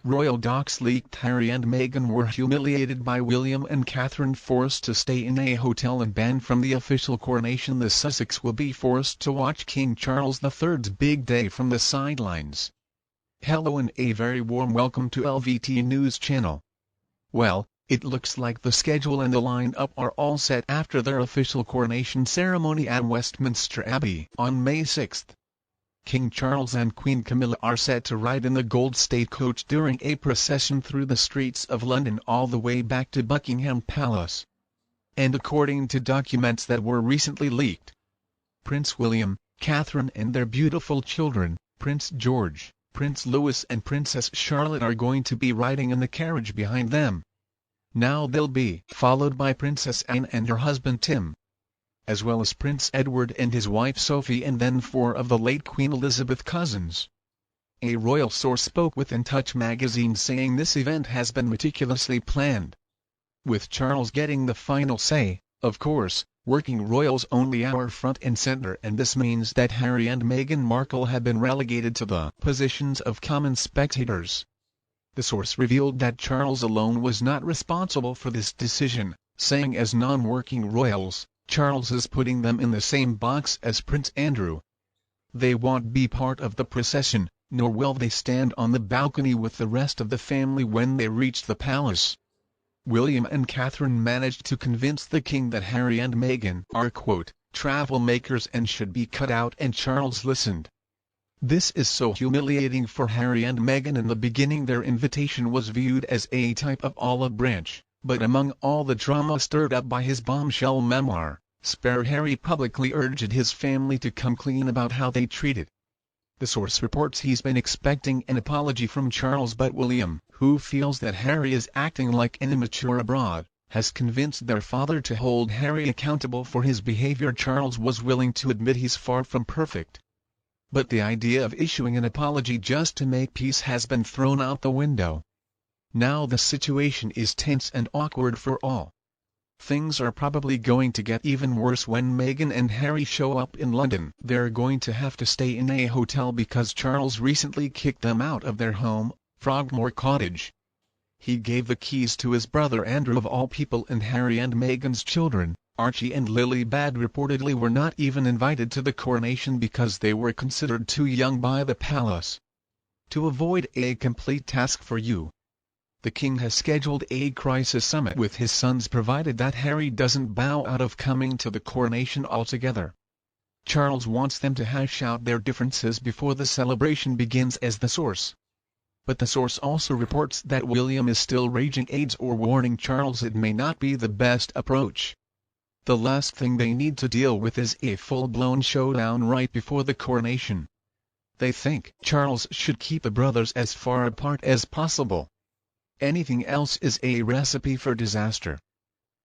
Royal docs leaked Harry and Meghan were humiliated by William and Catherine, forced to stay in a hotel and banned from the official coronation. The Sussex will be forced to watch King Charles III's big day from the sidelines. Hello and a very warm welcome to LVT News Channel. Well, it looks like the schedule and the lineup are all set after their official coronation ceremony at Westminster Abbey on May 6. King Charles and Queen Camilla are set to ride in the gold stagecoach during a procession through the streets of London all the way back to Buckingham Palace. And according to documents that were recently leaked, Prince William, Catherine and their beautiful children, Prince George, Prince Louis and Princess Charlotte are going to be riding in the carriage behind them. Now they'll be followed by Princess Anne and her husband Tim, as well as Prince Edward and his wife Sophie, and then 4 of the late Queen Elizabeth cousins. A royal source spoke with In Touch magazine saying this event has been meticulously planned, with Charles getting the final say, of course, working royals only are front and center, and this means that Harry and Meghan Markle have been relegated to the positions of common spectators. The source revealed that Charles alone was not responsible for this decision, saying as non-working royals, Charles is putting them in the same box as Prince Andrew. They won't be part of the procession, nor will they stand on the balcony with the rest of the family when they reach the palace. William and Catherine managed to convince the king that Harry and Meghan are, quote, travel makers and should be cut out, and Charles listened. This is so humiliating for Harry and Meghan. In the beginning their invitation was viewed as a type of olive branch. But among all the drama stirred up by his bombshell memoir, Spare Harry publicly urged his family to come clean about how they treated. The source reports he's been expecting an apology from Charles, but William, who feels that Harry is acting like an immature abroad, has convinced their father to hold Harry accountable for his behavior. Charles was willing to admit he's far from perfect, but the idea of issuing an apology just to make peace has been thrown out the window. Now the situation is tense and awkward for all. Things are probably going to get even worse when Meghan and Harry show up in London. They're going to have to stay in a hotel because Charles recently kicked them out of their home, Frogmore Cottage. He gave the keys to his brother Andrew of all people, and Harry and Meghan's children, Archie and Lily Bad, reportedly were not even invited to the coronation because they were considered too young by the palace. To avoid a complete task for you, the king has scheduled a crisis summit with his sons, provided that Harry doesn't bow out of coming to the coronation altogether. Charles wants them to hash out their differences before the celebration begins, as the source. But the source also reports that William is still raging aides or warning Charles it may not be the best approach. The last thing they need to deal with is a full-blown showdown right before the coronation. They think Charles should keep the brothers as far apart as possible. Anything else is a recipe for disaster.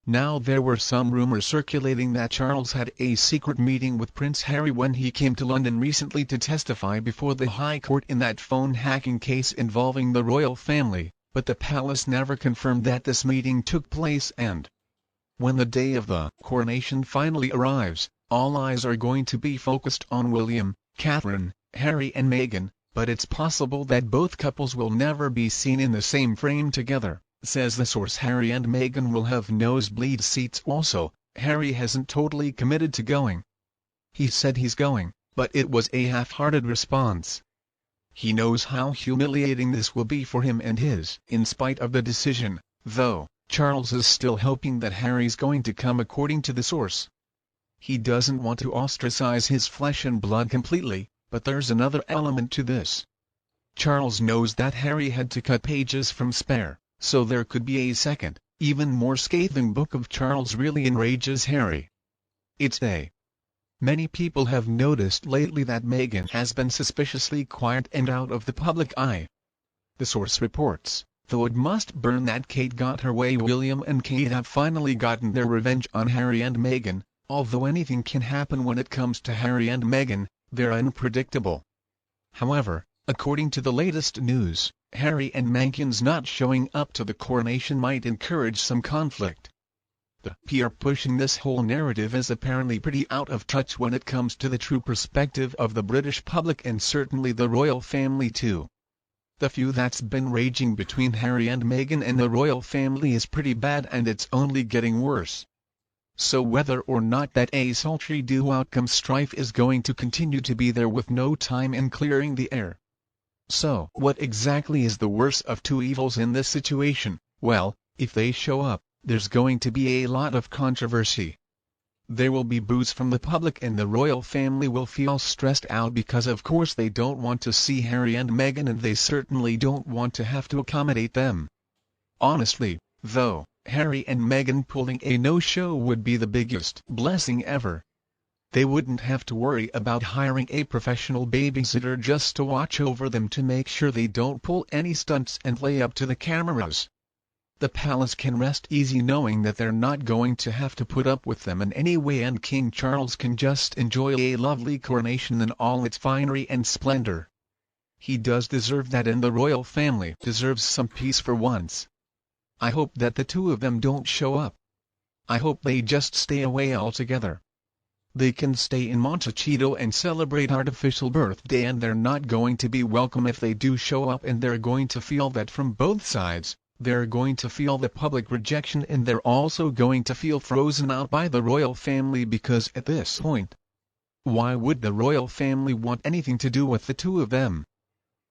Now there were some rumors circulating that Charles had a secret meeting with Prince Harry when he came to London recently to testify before the High Court in that phone hacking case involving the royal family, but the palace never confirmed that this meeting took place. And when the day of the coronation finally arrives, all eyes are going to be focused on William, Catherine, Harry and Meghan, but it's possible that both couples will never be seen in the same frame together, says the source. Harry and Meghan will have nosebleed seats also. Harry hasn't totally committed to going. He said he's going, but it was a half-hearted response. He knows how humiliating this will be for him and his. In spite of the decision, though, Charles is still hoping that Harry's going to come, according to the source. He doesn't want to ostracize his flesh and blood completely, but there's another element to this. Charles knows that Harry had to cut pages from Spare, so there could be a second, even more scathing book of Charles really enrages Harry. It's a. Many people have noticed lately that Meghan has been suspiciously quiet and out of the public eye. The source reports, though it must burn that Kate got her way. William and Kate have finally gotten their revenge on Harry and Meghan. Although anything can happen when it comes to Harry and Meghan, they're unpredictable. However, according to the latest news, Harry and Meghan's not showing up to the coronation might encourage some conflict. The PR pushing this whole narrative is apparently pretty out of touch when it comes to the true perspective of the British public and certainly the royal family too. The feud that's been raging between Harry and Meghan and the royal family is pretty bad, and it's only getting worse. So whether or not that a sultry do-outcome strife is going to continue to be there with no time in clearing the air. So what exactly is the worst of two evils in this situation? Well, if they show up, there's going to be a lot of controversy. There will be boos from the public, and the royal family will feel stressed out because of course they don't want to see Harry and Meghan, and they certainly don't want to have to accommodate them. Honestly, though, Harry and Meghan pulling a no-show would be the biggest blessing ever. They wouldn't have to worry about hiring a professional babysitter just to watch over them to make sure they don't pull any stunts and play up to the cameras. The palace can rest easy knowing that they're not going to have to put up with them in any way, and King Charles can just enjoy a lovely coronation in all its finery and splendor. He does deserve that, and the royal family deserves some peace for once. I hope that the two of them don't show up. I hope they just stay away altogether. They can stay in Montecito and celebrate artificial birthday, and they're not going to be welcome if they do show up, and they're going to feel that from both sides. They're going to feel the public rejection, and they're also going to feel frozen out by the royal family, because at this point, why would the royal family want anything to do with the two of them?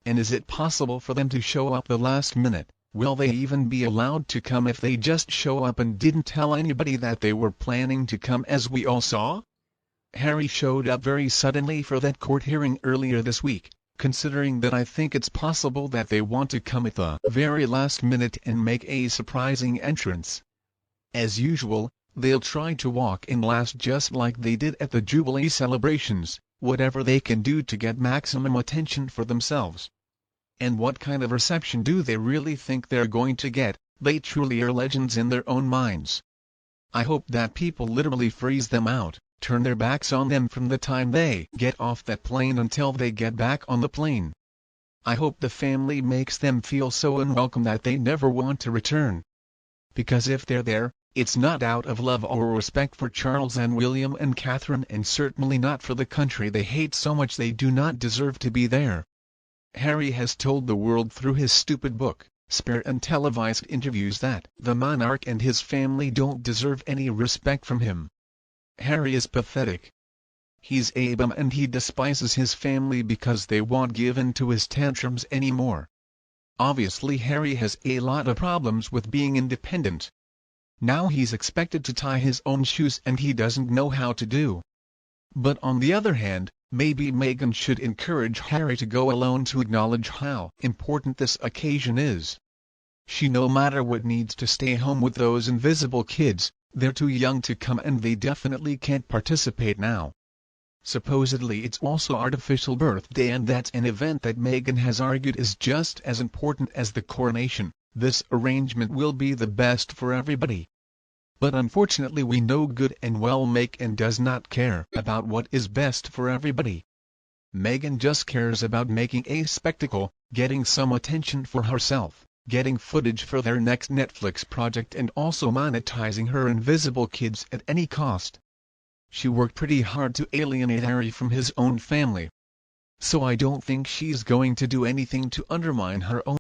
And is it possible for them to show up the last minute? Will they even be allowed to come if they just show up and didn't tell anybody that they were planning to come, as we all saw? Harry showed up very suddenly for that court hearing earlier this week, considering that I think it's possible that they want to come at the very last minute and make a surprising entrance. As usual, they'll try to walk in last just like they did at the Jubilee celebrations, whatever they can do to get maximum attention for themselves. And what kind of reception do they really think they're going to get? They truly are legends in their own minds. I hope that people literally freeze them out, turn their backs on them from the time they get off that plane until they get back on the plane. I hope the family makes them feel so unwelcome that they never want to return. Because if they're there, it's not out of love or respect for Charles and William and Catherine, and certainly not for the country they hate so much. They do not deserve to be there. Harry has told the world through his stupid book, Spare, and televised interviews that the monarch and his family don't deserve any respect from him. Harry is pathetic. He's a bum, and he despises his family because they won't give in to his tantrums anymore. Obviously Harry has a lot of problems with being independent. Now he's expected to tie his own shoes, and he doesn't know how to do. But on the other hand, maybe Meghan should encourage Harry to go alone to acknowledge how important this occasion is. She no matter what needs to stay home with those invisible kids. They're too young to come, and they definitely can't participate now. Supposedly it's also artificial birthday, and that's an event that Meghan has argued is just as important as the coronation. This arrangement will be the best for everybody. But unfortunately we know good and well Meghan does not care about what is best for everybody. Meghan just cares about making a spectacle, getting some attention for herself, getting footage for their next Netflix project, and also monetizing her invisible kids at any cost. She worked pretty hard to alienate Harry from his own family. So I don't think she's going to do anything to undermine her own